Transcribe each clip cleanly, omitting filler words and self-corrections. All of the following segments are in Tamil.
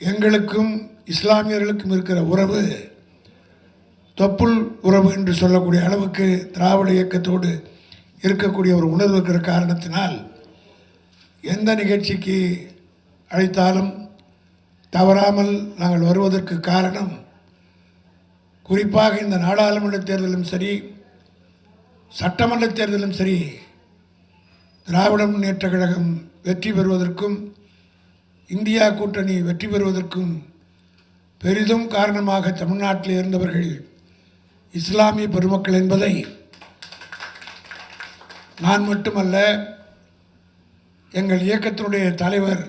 எங்களுக்கும் இஸ்லாமியர்களுக்கும் இருக்கிற உறவு தொப்புள் உறவு என்று சொல்லக்கூடிய அளவுக்கு திராவிட இயக்கத்தோடு இருக்கக்கூடிய ஒரு உணர்வு இருக்கிற காரணத்தினால் எந்த நிகழ்ச்சிக்கு அழைத்தாலும் தவறாமல் நாங்கள் வருவதற்கு காரணம், குறிப்பாக இந்த நாடாளுமன்ற தேர்தலும் சரி சட்டமன்ற தேர்தலும் சரி திராவிட முன்னேற்றக் கழகம் வெற்றி பெறுவதற்கும் இந்தியா கூட்டணி வெற்றி பெறுவதற்கும் பெரிதும் காரணமாக தமிழ்நாட்டில் இருந்தவர்கள் இஸ்லாமிய பெருமக்கள் என்பதை நான் மட்டுமல்ல, எங்கள் இயக்கத்தினுடைய தலைவர்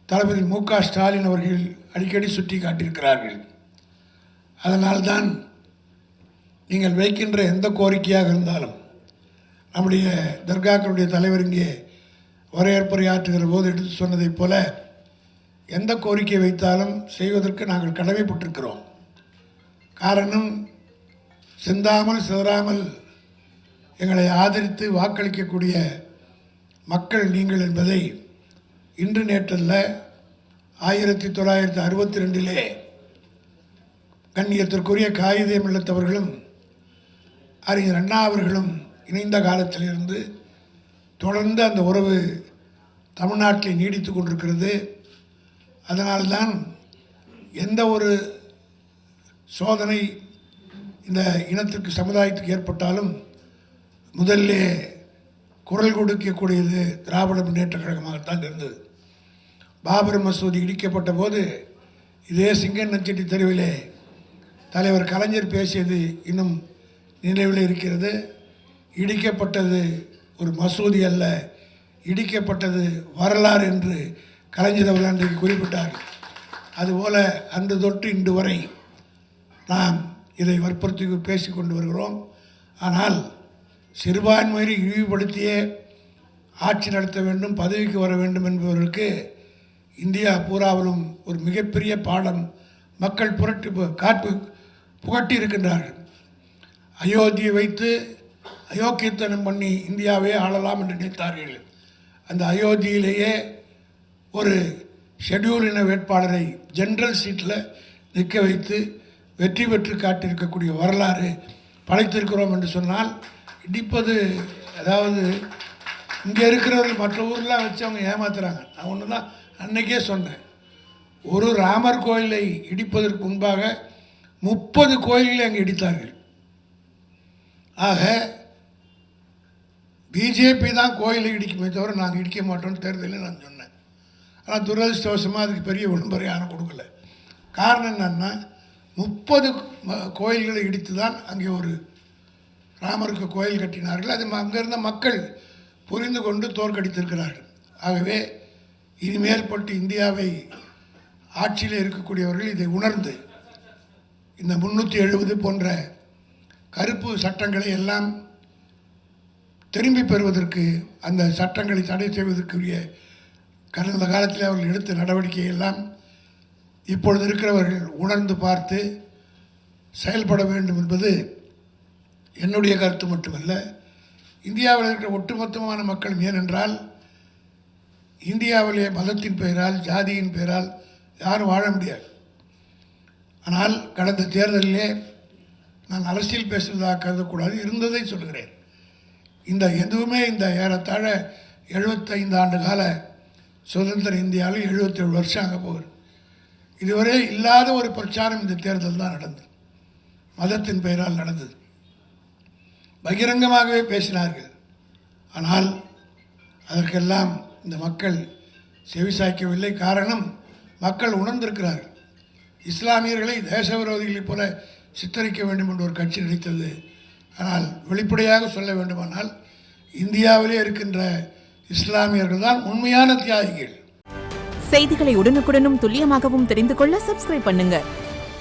தளபதி மு.க. ஸ்டாலின் அவர்கள் அடிக்கடி சுட்டி காட்டியிருக்கிறார்கள். அதனால்தான் நீங்கள் வைக்கின்ற எந்த கோரிக்கையாக இருந்தாலும், நம்முடைய தர்காக்களுடைய தலைவர் இங்கே வரவேற்புரையாற்றுகிற போது எடுத்து சொன்னதைப் போல எந்த கோரிக்கை வைத்தாலும் செய்வதற்கு நாங்கள் கடமைப்பட்டிருக்கிறோம். காரணம், சிந்தாமல் சிதறாமல் எங்களை ஆதரித்து வாக்களிக்கக்கூடிய மக்கள் நீங்கள் என்பதை இன்று நேற்றல்ல 1962 கண்ணியத்திற்குரிய காயிதே மில்லத் அவர்களும் அறிஞர் அண்ணா அவர்களும் இணைந்த காலத்திலிருந்து தொடர்ந்து அந்த உறவு தமிழ்நாட்டில் நீடித்து கொண்டிருக்கிறது. அதனால்தான் எந்த ஒரு சோதனை இந்த இனத்திற்கு சமுதாயத்துக்கு ஏற்பட்டாலும் முதல்ல குரல் கொடுக்கக்கூடியது திராவிட முன்னேற்றக் கழகமாகத்தான் இருந்தது. பாபர் மசூதி இடிக்கப்பட்ட போது இதே சிங்கநஞ்செட்டி தெருவிலே தலைவர் கலைஞர் பேசியது இன்னும் நினைவில் இருக்கிறது. இடிக்கப்பட்டது ஒரு மசூதி அல்ல, இடிக்கப்பட்டது வரலாறு என்று கலைஞர் அவர்கள் அன்றைக்கு குறிப்பிட்டார். அதுபோல் அன்று தொட்டு இன்று வரை நாம் இதை வற்புறுத்தி பேசி கொண்டு வருகிறோம். ஆனால் சிறுபான்மையை இழிவுபடுத்தியே ஆட்சி நடத்த வேண்டும், பதவிக்கு வர வேண்டும் என்பவர்களுக்கு இந்தியா பூராவிலும் ஒரு மிகப்பெரிய பாடம் மக்கள் புகட்டி இருக்கின்றார்கள். அயோத்தியை வைத்து அயோக்கியத்தனம் பண்ணி இந்தியாவே ஆளலாம் என்று நினைத்தார்கள். அந்த அயோத்தியிலேயே ஒரு ஷெட்யூல் இன வேட்பாளரை ஜெனரல் சீட்டில் நிற்க வைத்து வெற்றி பெற்று காட்டியிருக்கக்கூடிய வரலாறு படைத்திருக்கிறோம் என்று சொன்னால், இடிப்பது அதாவது இங்கே இருக்கிறவர்கள் மற்ற ஊரெலாம் வச்சு அவங்க ஏமாத்துறாங்க. நான் ஒன்று தான் அன்றைக்கே சொன்னேன், ஒரு ராமர் கோயிலை இடிப்பதற்கு முன்பாக 30 கோயில்களை அங்கே இடித்தார்கள். ஆக பிஜேபி தான் கோயிலை இடிக்குமே தவிர நாங்கள் இடிக்க மாட்டோம்னு தேர்தலில் நான் சொன்னேன். ஆனால் துரதிருஷ்டவசமாக அதுக்கு பெரிய விளம்பரம் யாரும் கொடுக்கல. காரணம் என்னன்னா, 30 கோயில்களை இடித்து தான் அங்கே ஒரு ராமருக்கு கோயில் கட்டினார்கள். அது அங்கே இருந்த மக்கள் புரிந்து கொண்டு தோற்கடித்திருக்கிறார்கள். ஆகவே இனிமேல் பட்டு இந்தியாவை ஆட்சியில் இருக்கக்கூடியவர்கள் இதை உணர்ந்து இந்த 370 போன்ற கருப்பு சட்டங்களை எல்லாம் திரும்பி பெறுவதற்கு, அந்த சட்டங்களை தடை செய்வதற்குரிய கடந்த காலத்தில் அவர்கள் எடுத்த நடவடிக்கையெல்லாம் இப்பொழுது இருக்கிறவர்கள் உணர்ந்து பார்த்து செயல்பட வேண்டும் என்பது என்னுடைய கருத்து மட்டுமல்ல, இந்தியாவில் இருக்கிற ஒட்டுமொத்தமான மக்கள். ஏனென்றால் இந்தியாவிலே மதத்தின் பெயரால் ஜாதியின் பெயரால் யாரும் வாழ முடியாது. ஆனால் கடந்த தேர்தலிலே நான் அரசியல் பேசுவதாக கருதக்கூடாது, இருந்ததை சொல்கிறேன். எதுவுமே இந்த ஏறத்தாழ 75 ஆண்டு கால சுதந்திர இந்தியாவில் 77 வருஷம் ஆக போகுது. இதுவரை இல்லாத ஒரு பிரச்சாரம் இந்த தேர்தல் தான் நடந்தது. மதத்தின் பெயரால் நடந்தது. பகிரங்கமாகவே பேசினார்கள். ஆனால் அதற்கெல்லாம் இந்த மக்கள் செவிசாய்க்கவில்லை. காரணம், மக்கள் உணர்ந்திருக்கிறார்கள். இஸ்லாமியர்களை தேச விரோதிகளைப் போல சித்தரிக்க வேண்டும் என்று ஒரு கட்சி நினைத்தது. ஆனால் வெளிப்படையாக சொல்ல வேண்டுமானால் இந்தியாவிலே இருக்கின்ற இஸ்லாமியர்கள் தான் உண்மையான தியாகிகள். செய்திகளை உடனுக்குடனும் துல்லியமாகவும் தெரிந்து கொள்ள சப்ஸ்கிரைப் பண்ணுங்க.